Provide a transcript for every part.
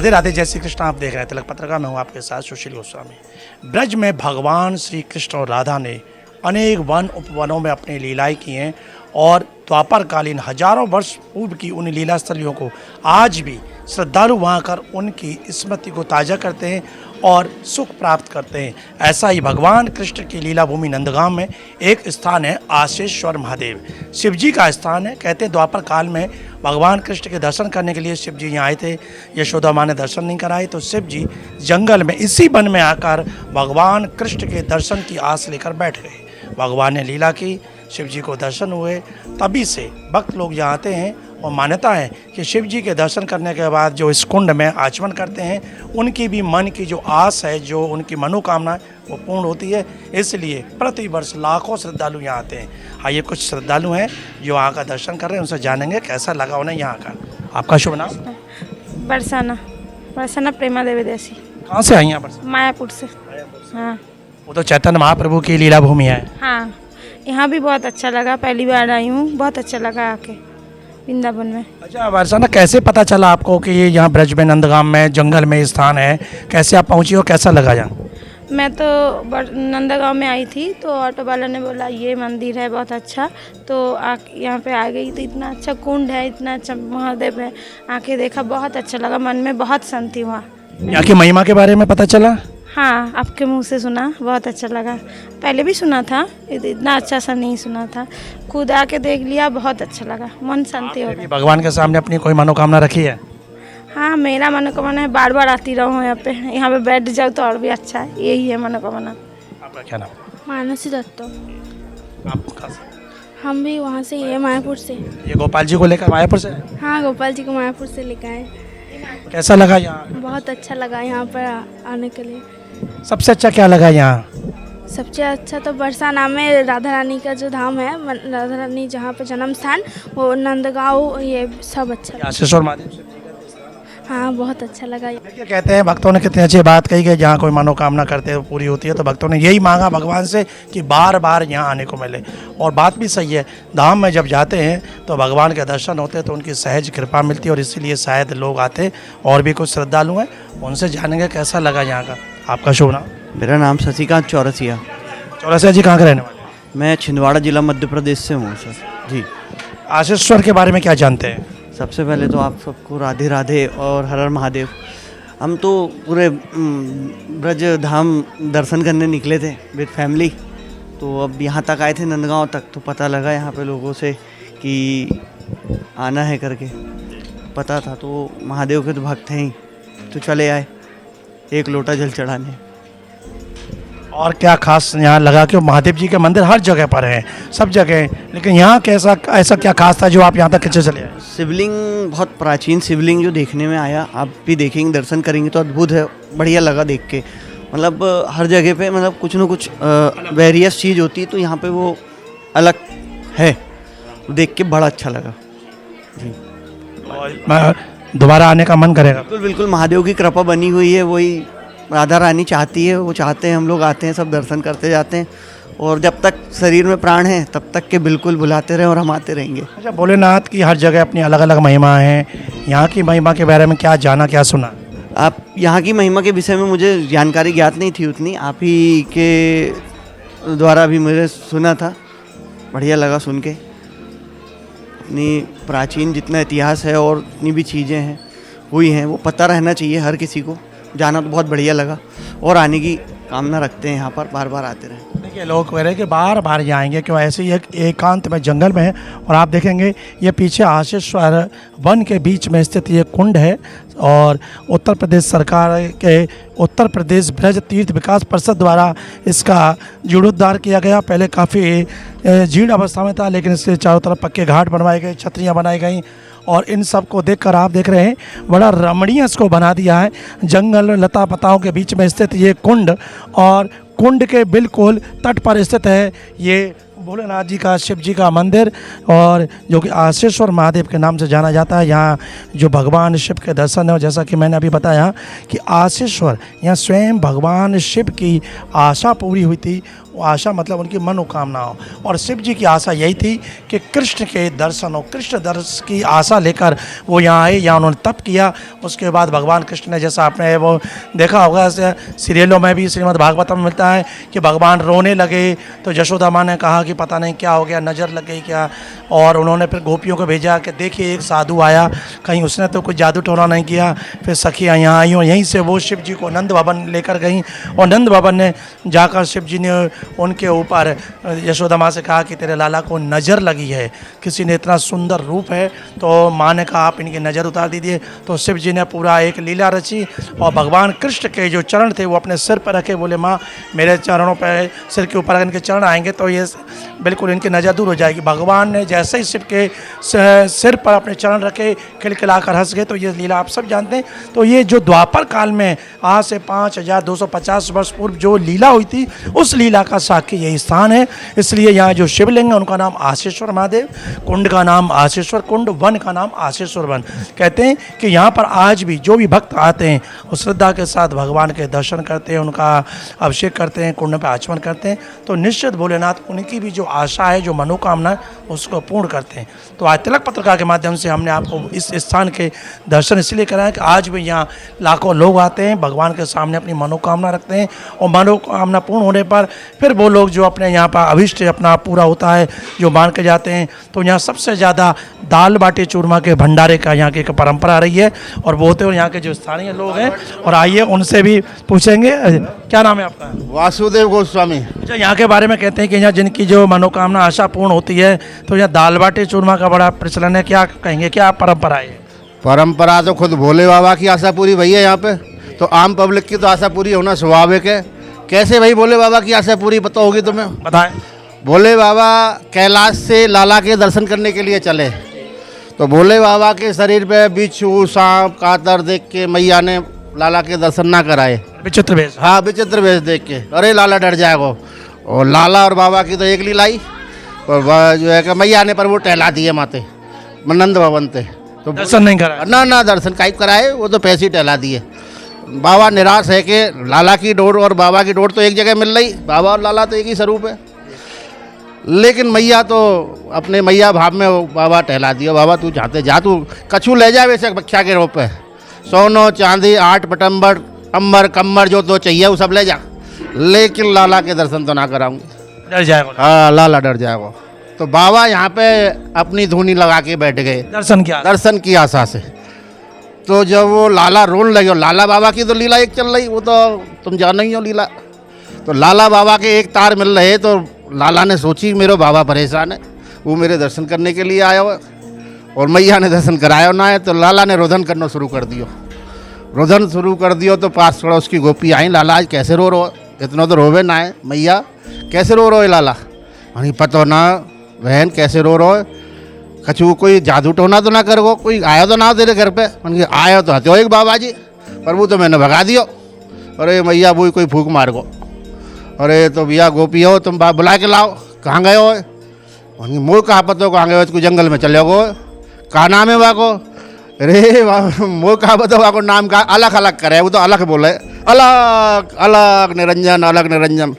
राधे राधे, जय श्री कृष्ण। आप देख रहे हैं तिलक पत्रिका, मैं हूँ आपके साथ सुशील गोस्वामी। ब्रज में भगवान श्री कृष्ण और राधा ने अनेक वन उपवनों में अपनी लीलाएं की हैं और द्वापर कालीन हजारों वर्ष पूर्व की उन लीला स्थलियों को आज भी श्रद्धालु वहाँ कर उनकी स्मृति को ताज़ा करते हैं और सुख प्राप्त करते हैं। ऐसा ही भगवान कृष्ण की लीला भूमि नंदगांव में एक स्थान है, आशीश्वर महादेव शिव जी का स्थान है। कहते हैं द्वापर काल में भगवान कृष्ण के दर्शन करने के लिए शिव जी यहाँ आए थे। यशोदा माँ ने दर्शन नहीं कराए तो शिव जी जंगल में इसी वन में आकर भगवान कृष्ण के दर्शन की आस लेकर बैठ गए। भगवान ने लीला की, शिव जी को दर्शन हुए, तभी से भक्त लोग यहाँ आते हैं और मान्यता है कि शिव जी के दर्शन करने के बाद जो इस कुंड में आचमन करते हैं उनकी भी मन की जो आस है, जो उनकी मनोकामना है वो पूर्ण होती है। इसलिए प्रति वर्ष लाखों श्रद्धालु यहाँ आते हैं। आइए कुछ श्रद्धालु हैं जो यहाँ का दर्शन कर रहे हैं, उनसे जानेंगे कैसा लगा उन्हें यहाँ आकर। आपका शुभ नाम? बरसाना बरसाना प्रेमा देवी देसी। कहाँ से आई हैं आप? मायापुर से। हाँ वो तो चैतन्य महाप्रभु की लीला भूमि है। हाँ, यहाँ भी बहुत अच्छा लगा, पहली बार आई हूँ, बहुत अच्छा लगा आके वृंदावन में। अच्छा बरसाना, कैसे पता चला आपको कि ये यहाँ ब्रज में नंदगांव में जंगल में स्थान है? कैसे आप पहुँची और कैसा लगा यहाँ? मैं तो नंदगांव में आई थी तो ऑटो वाला ने बोला ये मंदिर है बहुत अच्छा, तो यहाँ पे आ गई तो इतना अच्छा कुंड है, इतना अच्छा महादेव है, आके देखा, बहुत अच्छा लगा, मन में बहुत शांति हुआ। यहाँ की महिमा के बारे में पता चला? हाँ, आपके मुंह से सुना, बहुत अच्छा लगा। पहले भी सुना था, इतना अच्छा सा नहीं सुना था, खुद आके देख लिया, बहुत अच्छा लगा, मन शांति हो गया। भगवान के सामने अपनी कोई मनोकामना रखी है? हाँ, मेरा मनोकामना है बार बार आती रहूँ यहाँ पे बैठ जाओ तो और भी अच्छा है, यही है मनोकामना। आपका क्या नाम? मानसी दत्तो। आप कहाँ से? हम भी वहाँ से ही है, मायापुर से। ये गोपाल जी को लेकर मायापुर से? हाँ, गोपाल जी को मायापुर से लेकर आए। कैसा लगा यहाँ? बहुत अच्छा लगा यहाँ पर आने के लिए। सबसे अच्छा क्या लगा यहाँ? सबसे अच्छा तो बरसाना में राधा रानी का जो धाम है, राधा रानी जहाँ पे जन्म स्थान, वो नंदगांव, ये सब अच्छा लगा। आशीश्वर महादेव से? हाँ, बहुत अच्छा लगा। क्या कहते हैं भक्तों ने, कितनी अच्छी बात कही कि जहाँ कोई मनोकामना करते हैं पूरी होती है, तो भक्तों ने यही मांगा भगवान से कि बार बार यहाँ आने को मिले। और बात भी सही है, धाम में जब जाते हैं तो भगवान के दर्शन होते हैं तो उनकी सहज कृपा मिलती है और इसीलिए शायद लोग आते। और भी कुछ श्रद्धालु हैं, उनसे जानेंगे कैसा लगा यहाँ का। आपका शुभ नाम? मेरा नाम शशिकांत चौरसिया। चौरसिया जी कहाँ के रहने वाले? मैं छिंदवाड़ा जिला मध्य प्रदेश से हूँ सर जी। आशीश्वर के बारे में क्या जानते हैं? सबसे पहले तो आप सबको राधे राधे और हर हर महादेव। हम तो पूरे ब्रज धाम दर्शन करने निकले थे विद फैमिली, तो अब यहाँ तक आए थे नंदगांव तक, तो पता लगा यहाँ पे लोगों से कि आना है करके पता था, तो महादेव के तो भक्त हैं ही, तो चले आए एक लोटा जल चढ़ाने। और क्या खास यहाँ लगा कि महादेव जी के मंदिर हर जगह पर हैं, सब जगह, लेकिन यहाँ कैसा ऐसा क्या खास था जो आप यहाँ तक कैसे चले आए? शिवलिंग, बहुत प्राचीन शिवलिंग जो देखने में आया, आप भी देखेंगे दर्शन करेंगे तो अद्भुत है, बढ़िया लगा देख के। मतलब हर जगह पे मतलब कुछ ना कुछ वेरियस चीज़ होती है, तो यहाँ पे वो अलग है, देख के बड़ा अच्छा लगा जी। और दोबारा आने का मन करेगा? बिल्कुल बिल्कुल, महादेव की कृपा बनी हुई है, वही राधा रानी चाहती है, वो चाहते हैं, हम लोग आते हैं, सब दर्शन करते जाते हैं, और जब तक शरीर में प्राण है तब तक के बिल्कुल बुलाते रहें और हम आते रहेंगे। अच्छा, भोलेनाथ की हर जगह अपनी अलग अलग महिमा है, यहाँ की महिमा के बारे में क्या जाना, क्या सुना? आप यहाँ की महिमा के विषय में मुझे जानकारी ज्ञात नहीं थी उतनी, आप ही के द्वारा भी मुझे सुना था, बढ़िया लगा सुन के। इतनी प्राचीन जितना इतिहास है और इतनी भी चीज़ें हैं हुई हैं, वो पता रहना चाहिए हर किसी को, जाना तो बहुत बढ़िया लगा और आने की कामना रखते हैं, यहाँ पर बार बार आते रहें। देखिए लोग कह रहे हैं कि बार बार जाएंगे, क्यों ऐसे ही एक एकांत में जंगल में है। और आप देखेंगे ये पीछे आशीश्वर वन के बीच में स्थित ये कुंड है और उत्तर प्रदेश सरकार के उत्तर प्रदेश ब्रज तीर्थ विकास परिषद द्वारा इसका जीर्णोद्धार किया गया। पहले काफ़ी जीर्ण अवस्था में था, लेकिन इसके चारों तरफ पक्के घाट बनवाए गए, छतरियाँ बनाई गई और इन सब को देखकर आप देख रहे हैं बड़ा रमणीय इसको बना दिया है। जंगल लता पताओं के बीच में स्थित ये कुंड, और कुंड के बिल्कुल तट पर स्थित है ये भोलेनाथ जी का, शिव जी का मंदिर, और जो कि आशीश्वर महादेव के नाम से जाना जाता है। यहाँ जो भगवान शिव के दर्शन है, और जैसा कि मैंने अभी बताया कि आशीश्वर, यहाँ स्वयं भगवान शिव की आशा पूरी हुई थी। वो आशा मतलब उनकी मनोकामना हो, और शिव जी की आशा यही थी कि कृष्ण के दर्शन हो, कृष्ण दर्शन की आशा लेकर वो यहाँ आए, यहाँ उन्होंने तप किया। उसके बाद भगवान कृष्ण ने, जैसा आपने वो देखा होगा सीरियलों में भी, श्रीमद् भागवतम में मिलता है कि भगवान रोने लगे तो यशोदा माँ ने कहा कि पता नहीं क्या हो गया, नज़र लग गई क्या, और उन्होंने फिर गोपियों को भेजा कि देखिए एक साधु आया, कहीं उसने तो कुछ जादू टोना नहीं किया। फिर सखियाँ यहाँ आई और यहीं से वो शिव जी को नंद भवन लेकर गई, और नंद भवन ने जाकर शिव जी ने उनके ऊपर यशोदा माँ से कहा कि तेरे लाला को नज़र लगी है, किसी ने इतना सुंदर रूप है। तो माँ ने कहा आप इनकी नज़र उतार दीजिए। तो शिव जी ने पूरा एक लीला रची, और भगवान कृष्ण के जो चरण थे वो अपने सिर पर रखे, बोले माँ मेरे चरणों पर, सिर के ऊपर अगर इनके चरण आएंगे तो ये बिल्कुल इनकी नज़र दूर हो जाएगी। भगवान ने जैसे ही शिव के सिर पर अपने चरण रखे, खिलखिलाकर हंस गए। तो ये लीला आप सब जानते हैं। तो ये जो द्वापर काल में आज से 5250 वर्ष पूर्व जो लीला हुई थी, उस लीला का साक्षी यही स्थान है। इसलिए यहाँ जो शिवलिंग है उनका नाम आशीश्वर महादेव, कुंड का नाम आशीश्वर कुंड, वन का नाम आशीश्वर वन। कहते हैं कि यहाँ पर आज भी जो भी भक्त आते हैं वो श्रद्धा के साथ भगवान के दर्शन करते हैं, उनका अभिषेक करते हैं, कुंड पर आचमन करते हैं, तो निश्चित भोलेनाथ उनकी भी जो आशा है, जो मनोकामना है, उसको पूर्ण करते हैं। तो आज तिलक पत्रिका के माध्यम से हमने आपको इस स्थान के दर्शन इसलिए कराए कि आज भी यहाँ लाखों लोग आते हैं, भगवान के सामने अपनी मनोकामना रखते हैं, और मनोकामना पूर्ण होने पर फिर वो लोग जो अपने यहाँ पर अभिष्ट अपना पूरा होता है जो मान के जाते हैं। तो यहाँ सबसे ज़्यादा दाल बाटी चूरमा के भंडारे का यहाँ की एक परंपरा रही है, और वो होते हुए यहाँ के जो स्थानीय लोग हैं, और आइए उनसे भी पूछेंगे। क्या नाम है आपका? वासुदेव गोस्वामी। अच्छा, यहाँ के बारे में कहते हैं कि यहाँ जिनकी जो मनोकामना आशा पूर्ण होती है तो यहाँ दाल बाटी चूरमा का बड़ा प्रचलन है, क्या कहेंगे, क्या परंपरा है? परंपरा तो खुद भोले बाबा की आशा पूरी भई है यहाँ पे, तो आम पब्लिक की तो आशा पूरी होना स्वाभाविक है। कैसे भाई भोले बाबा की आशा पूरी पता होगी तुम्हें? बताएं। भोले बाबा कैलाश से लाला के दर्शन करने के लिए चले, तो भोले बाबा के शरीर पे बिच्छू सांप कातर देख के मैया ने लाला के दर्शन ना कराए। विचित्र वेश। हाँ, विचित्र वेश देख के अरे लाला डर जाएगा। और लाला और बाबा की तो एक लीलाई, और जो है कि मैया ने पर वो टहला दिए माते नंद भवन थे, तो दर्शन नहीं करा। ना दर्शन काई कराए, वो तो पैसे ही टहला दिए। बाबा निराश है कि लाला की डोर और बाबा की डोर तो एक जगह मिल रही, बाबा और लाला तो एक ही स्वरूप है, लेकिन मैया तो अपने मैया भाव में वो बाबा टहला दिया। बाबा तू चाहते जा, तू कछू ले जा वैसे बख्या के रूप पे, सोनो चांदी 8 पटम्बर अंबर कम्बर जो तो चाहिए वो सब ले जा, लेकिन लाला के दर्शन तो ना कराऊंगी, डर जाएगा। हाँ लाला डर जाएगा। तो बाबा यहाँ पे अपनी धुनी लगा के बैठ गए दर्शन की आशा से। तो जब वो लाला रोने लगे, और लाला बाबा की तो लीला एक चल रही, वो तो तुम जानो ही हो लीला। तो लाला बाबा के एक तार मिल रहे, तो लाला ने सोची मेरे बाबा परेशान है, वो मेरे दर्शन करने के लिए आया हुआ, और मैया ने दर्शन कराया ना है। तो लाला ने रोदन करना शुरू कर दियो, रोदन शुरू कर दियो। तो पास थोड़ा उसकी गोपी आई, लाला आज कैसे रो रहे हो, इतना तो रोवे ना है, मैया कैसे रो रहे हो लाला? अरे पता ना बहन कैसे रो रहे हो, कछु कोई जादू टोना तो ना करो, कोई आया तो ना तेरे घर पे? मैंने आया तो हत्यो एक बाबा जी, पर वो तो मैंने भगा दियो। अरे मैया वो कोई फूक मार गो। अरे तो भैया गोपी हो तुम बाप बुला के लाओ, कहाँ गए हो? मोह कहाँ पता हो कहाँ गए हो? कोई जंगल में चले गो, कहाँ नाम है वहाँ को? अरे मोह कहाँ पता वहाँ को नाम का अलग अलग करे, वो तो अलग बोले, अलग अलग निरंजन अलग निरंजन।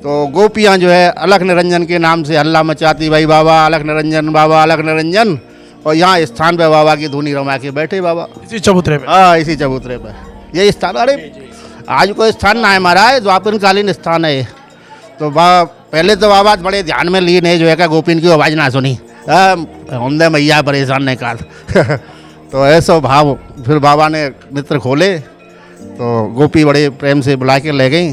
तो गोपियाँ जो है अलग निरंजन के नाम से हल्ला मचाती, भाई बाबा अलग निरंजन, और यहाँ स्थान पे बाबा की धुनी रमा के बैठे बाबा इसी चबूतरे पे। हाँ इसी चबूतरे पे ये स्थान। अरे आज कोई स्थान ना है हमारा, है द्वापर कालीन स्थान है ये। तो पहले तो बाबा बड़े ध्यान में लीन है, जो है गोपिन की आवाज़ ना सुनी, हमदे मैया परेशान नहीं काल तो ऐसा भाव फिर बाबा ने नेत्र खोले, तो गोपी बड़े प्रेम से बुला के ले गई।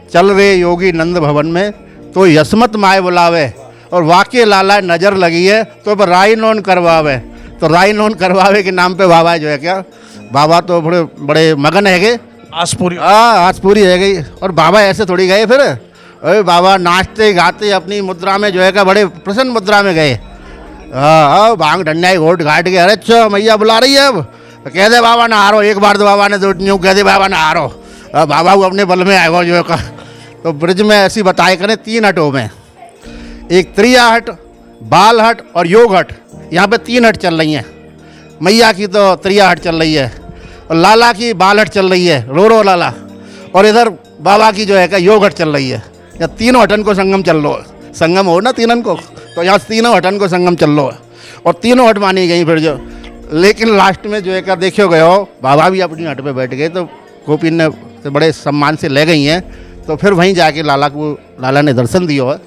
चल रे योगी नंद भवन में तो यशमत माए बुलावे, और वाक्य लाला नज़र लगी है तो अब राई नोन करवावे। तो राई नोन करवावे के नाम पे बाबा जो है क्या, बाबा तो बड़े बड़े मगन है गए, आस पूरी। हाँ आस पूरी है गई। और बाबा ऐसे थोड़ी गए फिर, अरे बाबा नाचते गाते अपनी मुद्रा में जो है क्या बड़े प्रसन्न मुद्रा में गए। हाँ भांग ढंडाई घोट घाट के, अरे अच्छा मैया बुला रही है अब, तो कह दे बाबा ना हारो। एक बार तो बाबा ने यूँ कह दे बाबा ना हारो, बाबा को अपने बल में आएगा जो का। तो ब्रिज में ऐसी बताए करें 3 अटो में एक त्रिया हट, बाल हट और योग हट, यहाँ पे 3 हट चल रही हैं। मैया की तो त्रिया हट चल रही है और लाला की बाल हट चल रही है, रो लाला, और इधर बाबा की जो है का योग हट चल रही है। या तीनों हटन को संगम चल लो, संगम हो ना तीनन को, तो यहाँ तीनों हटन को संगम चल लो और तीनों हट मानी गई फिर जो। लेकिन लास्ट में जो है का देखो गए हो, बाबा भी अपनी हट पे बैठ गए तो गोपी ने तो बड़े सम्मान से ले गई हैं। तो फिर वहीं जाके लाला ने दर्शन दियो है।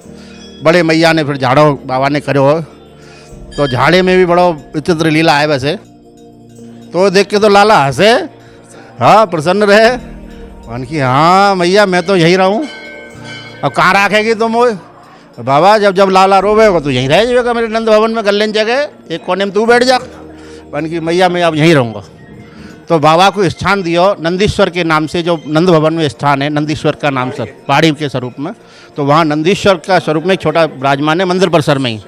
बड़े मैया ने फिर झाड़ो बाबा ने करो है। तो झाड़े में भी बड़ा विचित्र लीला है वैसे। तो देख के तो लाला हंसे, हाँ प्रसन्न रहे, मान की हाँ मैया मैं तो यहीं रहूँ। अब कहाँ रखेगी तुम वो बाबा, जब लाला रोवेगा तो यहीं रह जाएगा मेरे नंद भवन में, गलेन जगह एक कोने में तू बैठ जा। मान की मैया मैं अब यहीं रहूँगा। तो बाबा को स्थान दियो नंदीश्वर के नाम से, जो नंद भवन में स्थान है नंदीश्वर का नाम से पहाड़ी के स्वरूप में। तो वहाँ नंदीश्वर का स्वरूप में एक छोटा विराजमान है, मंदिर परिसर में ही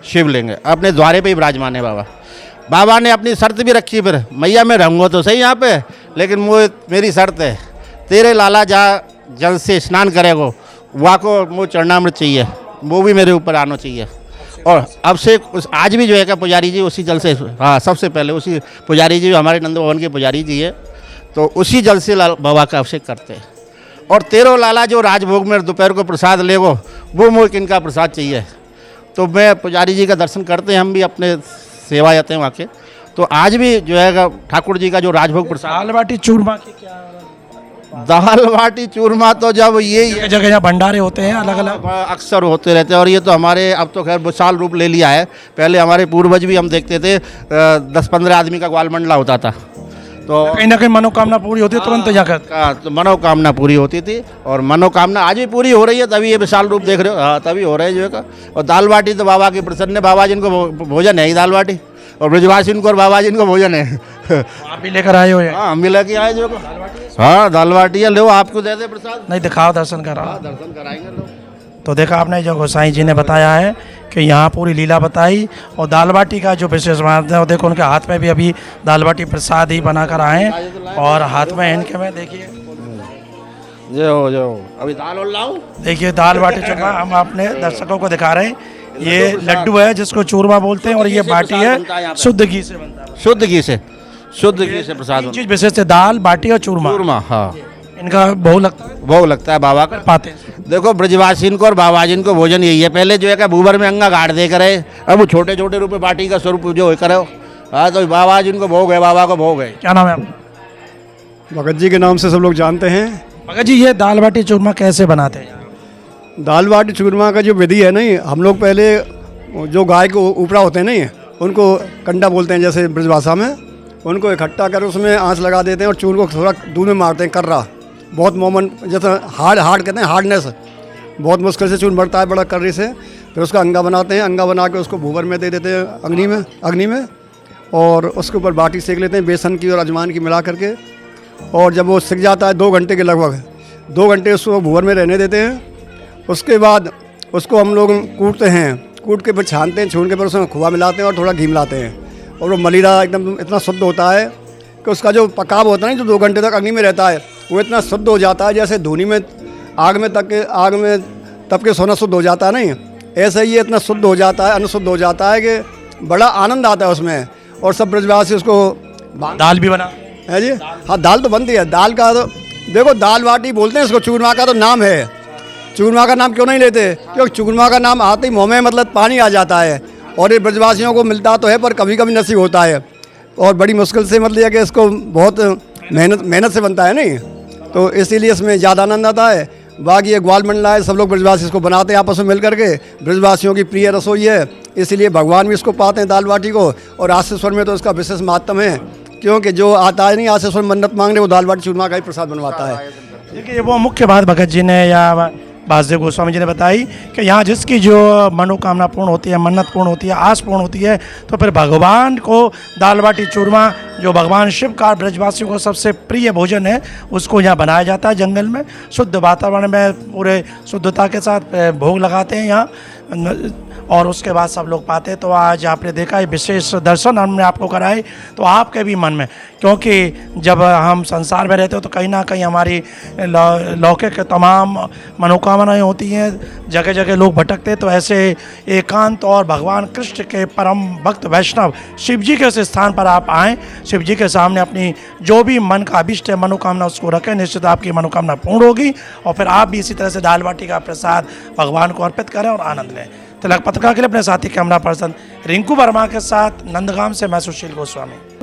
शिवलिंग है, अपने द्वारे पे ही विराजमान है बाबा। बाबा ने अपनी शर्त भी रखी, फिर मैया मैं रहूँगा तो सही यहाँ पे, लेकिन मेरी शर्त है तेरे लाला जहाँ जल से स्नान करेगो वहाँ को वो चरणामृत चाहिए, वो भी मेरे ऊपर आना चाहिए। और अब से आज भी जो है का पुजारी जी उसी जल से, हाँ सबसे पहले उसी पुजारी जी हमारे नंद भवन के पुजारी जी है, तो उसी जल से बाबा का अभिषेक करते हैं। और तेरो लाला जो राजभोग में दोपहर को प्रसाद लेगो वो मुझे इनका प्रसाद चाहिए। तो मैं पुजारी जी का दर्शन करते हैं, हम भी अपने सेवा जाते हैं वहाँ के। तो आज भी जो है ठाकुर जी का जो राजभोग प्रसाद, दाल बाटी चूरमा की क्या, दाल बाटी चूरमा तो जब ये जगह जगह भंडारे होते हैं अलग अलग अक्सर होते रहते हैं। और ये तो हमारे अब तो खैर विशाल रूप ले लिया है। पहले हमारे पूर्वज भी हम देखते थे 10-15 आदमी का ग्वाल मंडला होता था, तो कहीं ना कहीं मनोकामना पूरी होती है तुरंत जाकर। तो मनोकामना पूरी होती थी और मनोकामना आज भी पूरी हो रही है, तभी ये विशाल रूप देख रहे हो। हाँ तभी हो रहे हैं जो है। और दाल बाटी तो बाबा की प्रसन्न, बाबा जिनको भोजन है ही दाल बाटी, और ब्रजवासी इनको और बाबा जिनको भोजन है। आप भी लेकर आए हो ये? हाँ हम भी लेके आए जो, हाँ दाल बाटी है, लो आपको दे दे प्रसाद। नहीं दिखाओ, दर्शन करा। दर्शन कराएंगे लोग। तो देखा आपने जो गोसाई जी ने बताया है कि यहाँ पूरी लीला बताई और दाल बाटी का जो विशेष महत्व है, और देखो उनके हाथ में भी अभी दाल बाटी प्रसाद ही बना कर आए और हाथ में इनके में देखिए जो अभी दाल और लाओ, देखिए दाल बाटी चूरमा हम अपने दर्शकों को दिखा रहे हैं। ये लड्डू है जिसको चूरमा बोलते हैं और ये बाटी है शुद्ध घी से बनता है। शुद्ध घी से, शुद्ध घी से प्रसाद। चीज विशेष है दाल बाटी और चूरमा। चूरमा हाँ, इनका भोग लगता है, भोग लगता है बाबा का। पाते हैं। देखो ब्रजवासी को और बाबा जी को भोजन यही है। पहले जो है का भूबर में अंगा गाड़ दे करे, अब वो छोटे छोटे रूप में बाटी का स्वरूप जो करे। हाँ तो बाबा जी को भोग है, बाबा को भोग है। क्या नाम है आपका? भगत जी के नाम से सब लोग जानते हैं। भगत जी ये दाल बाटी चूरमा कैसे बनाते हैं? दाल बाटी चूरमा का जो विधि है नहीं, हम लोग पहले जो गाय के ऊपरा होते हैं नहीं, उनको कंडा बोलते हैं जैसे ब्रजभाषा में, उनको इकट्ठा कर उसमें आंच लगा देते हैं और चूर को थोड़ा दूध में मारते हैं, कर्रा बहुत मोमन जैसा हार्ड कहते हैं, हार्डनेस बहुत मुश्किल से चूर बढ़ता है बड़ा कर्री से। फिर उसका अंगा बनाते हैं, अंगा बना के उसको भूवर में दे देते हैं अग्नि में और उसके ऊपर बाटी सेक लेते हैं बेसन की और अजवाइन की मिला करके। और जब वो सिक जाता है 2 घंटे के लगभग, 2 घंटे उसको भूवर में रहने देते हैं। उसके बाद उसको हम लोग कूटते हैं, कूट के फिर छानते हैं, छून के फिर उसमें खोआ मिलाते हैं और थोड़ा घी मिलाते हैं और वो मलीरा एकदम इतना शुद्ध होता है कि उसका जो पकाव होता है ना, जो 2 घंटे तक अग्नि में रहता है, वो इतना शुद्ध हो जाता है जैसे धूनी में आग में तप के सोना शुद्ध हो जाता है नहीं, ऐसे ही ये इतना शुद्ध हो जाता है, अनुशुद्ध हो जाता है कि बड़ा आनंद आता है उसमें। और सब ब्रजवासी उसको दाल भी बना है जी। हाँ दाल तो बनती है, दाल का तो देखो दाल बाटी बोलते हैं इसको, चूरमा का तो नाम है। चूरमा का नाम क्यों नहीं लेते? क्योंकि चूरमा का नाम आते ही मुँह में मतलब पानी आ जाता है और ये ब्रजवासियों को मिलता तो है पर कभी कभी नसीब होता है और बड़ी मुश्किल से मतलब कि इसको बहुत मेहनत से बनता है नहीं, तो इसीलिए इसमें ज़्यादा आनंद आता है। बाकी ये ग्वाल मंडला है, सब लोग ब्रजवासी इसको बनाते हैं आपस में मिल करके, ब्रजवासियों की प्रिय रसोई है, इसीलिए भगवान भी इसको पाते हैं दाल बाटी को। और आसेश्वर में तो इसका विशेष महत्व है, क्योंकि जो आता है नहीं आसेश्वर मन्नत मांगने, वो दाल बाटी चूरमा का ही प्रसाद बनवाता है। देखिए वो मुख्य बात भगत जी ने या वासुदेव गोस्वामी जी ने बताई कि यहाँ जिसकी जो मनोकामना पूर्ण होती है, मन्नत पूर्ण होती है, आस पूर्ण होती है, तो फिर भगवान को दाल बाटी चूरमा जो भगवान शिव का ब्रजवासियों को सबसे प्रिय भोजन है, उसको यहाँ बनाया जाता है जंगल में शुद्ध वातावरण में, पूरे शुद्धता के साथ भोग लगाते हैं यहाँ और उसके बाद सब लोग पाते हैं। तो आज आपने देखा है विशेष दर्शन हमने आपको कराए, तो आपके भी मन में, क्योंकि जब हम संसार में रहते हो तो कहीं ना कहीं हमारी लौकिक तमाम मनोकामना मनोकामनाएं होती हैं, जगह जगह लोग भटकते हैं, तो ऐसे एकांत और भगवान कृष्ण के परम भक्त वैष्णव शिव जी के उस स्थान पर आप आएँ, शिव जी के सामने अपनी जो भी मन का अभिष्ट है मनोकामना उसको रखें, निश्चित आपकी मनोकामना पूर्ण होगी। और फिर आप भी इसी तरह से दाल बाटी का प्रसाद भगवान को अर्पित करें और आनंद लें। तिलक पत्रिका के लिए अपने साथी कैमरा पर्सन रिंकू वर्मा के साथ नंदगांव से मैं सुशील गोस्वामी।